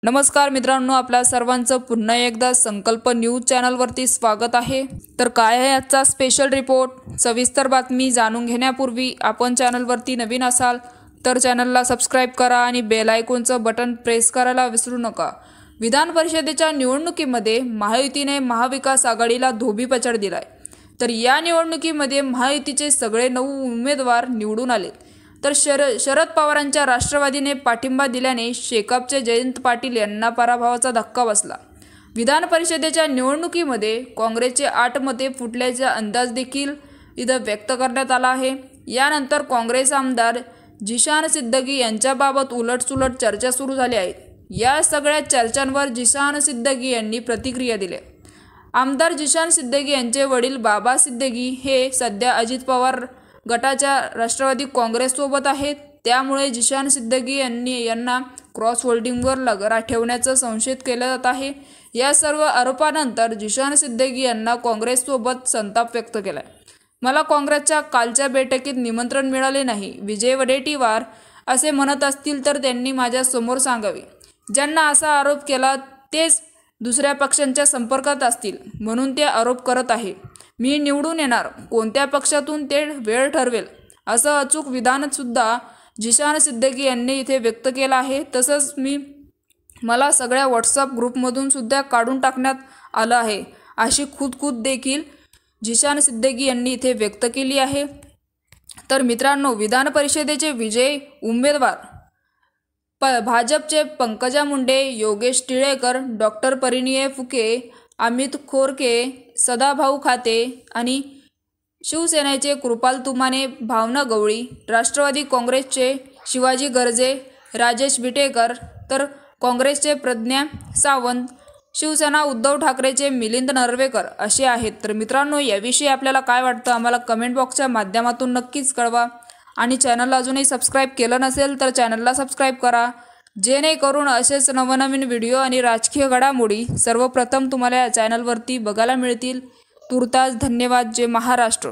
नमस्कार मित्रांनो, आपल्या सर्वांचं पुन्हा एकदा संकल्प न्यूज चॅनलवरती स्वागत आहे। तर काय आहे आजचा स्पेशल रिपोर्ट, सविस्तर बातमी जाणून घेण्यापूर्वी आपण चॅनलवरती नवीन असाल तर चॅनलला सबस्क्राइब करा आणि बेल आयकॉनचं बटन प्रेस करायला विसरू नका। विधान परिषदेच्या निवडणुकीमध्ये महायुतीने महाविकास आघाडीला धोबीपछाड दिलाय। तर या निवडणुकीमध्ये महायुतीचे सगळे 9 उमेदवार निवडून आले। तर शरद पवारांच्या राष्ट्रवादीने पाठिंबा दिल्याने शेकापचे जयंत पाटील यांना पराभवाचा धक्का बसला। विधान परिषदेच्या निवडणुकीमध्ये काँग्रेसचे 8 मते फुटल्याचा अंदाज देखील इथं व्यक्त करण्यात आला आहे। यानंतर काँग्रेस आमदार जिशान सिद्दगी यांच्याबाबत उलटसुलट चर्चा सुरू झाली आहे। या सगळ्या चर्चांवर जिशान सिद्दगी यांनी प्रतिक्रिया दिली। आमदार जिशान सिद्दगी यांचे वडील बाबा सिद्दगी हे सध्या अजित पवार गटाच्या राष्ट्रवादी काँग्रेससोबत आहेत, त्यामुळे जिशान सिद्दगी यांना क्रॉस होल्डिंगवर ठेवण्याचा संशय केला जात आहे। या सर्व आरोपानंतर जिशान सिद्दगी यांना काँग्रेससोबत संताप व्यक्त केलाय। मला काँग्रेसच्या कालच्या बैठकीत निमंत्रण मिळाले नाही, विजय वडेट्टीवार असे म्हणत असतील तर त्यांनी माझ्या समोर सांगावे। ज्यांना असा आरोप केला तेच दुसऱ्या पक्षांच्या संपर्कात असतील म्हणून ते आरोप करत आहे। मी निवडून येणार, कोणत्या पक्षातून ते वेळ ठरवेल असं अचूक विधान सुद्धा जिशान सिद्दगी यांनी इथे व्यक्त केलं आहे। तसंच मला सगळ्या व्हॉट्सअप ग्रुपमधून सुद्धा काढून टाकण्यात आलं आहे अशी खुद देखील जिशान सिद्दगी यांनी इथे व्यक्त केली आहे। तर मित्रांनो, विधान परिषदेचे विजयी उमेदवार भाजपचे पंकजा मुंडे, योगेश टिळेकर, डॉक्टर परिणय फुके, अमित खोरके, सदाभाऊ खाते आणि शिवसेनेचे कृपाल तुमाने, भावना गवळी, राष्ट्रवादी काँग्रेसचे शिवाजी गर्जे, राजेश विटेकर, तर काँग्रेसचे प्रज्ञा सावंत, शिवसेना उद्धव ठाकरेचे मिलिंद नरवेकर असे आहेत। तर मित्रांनो, याविषयी आपल्याला काय वाटतं आम्हाला कमेंट बॉक्सच्या माध्यमातून नक्कीच कळवा आणि चॅनलला अजूनही सबस्क्राइब केलं नसेल तर चॅनलला सबस्क्राइब करा, जेणेकरून असेच नवनवीन व्हिडिओ आणि राजकीय घडामोडी सर्वप्रथम तुम्हाला या चॅनलवरती बघायला मिळतील। तुर्तास धन्यवाद। जय महाराष्ट्र।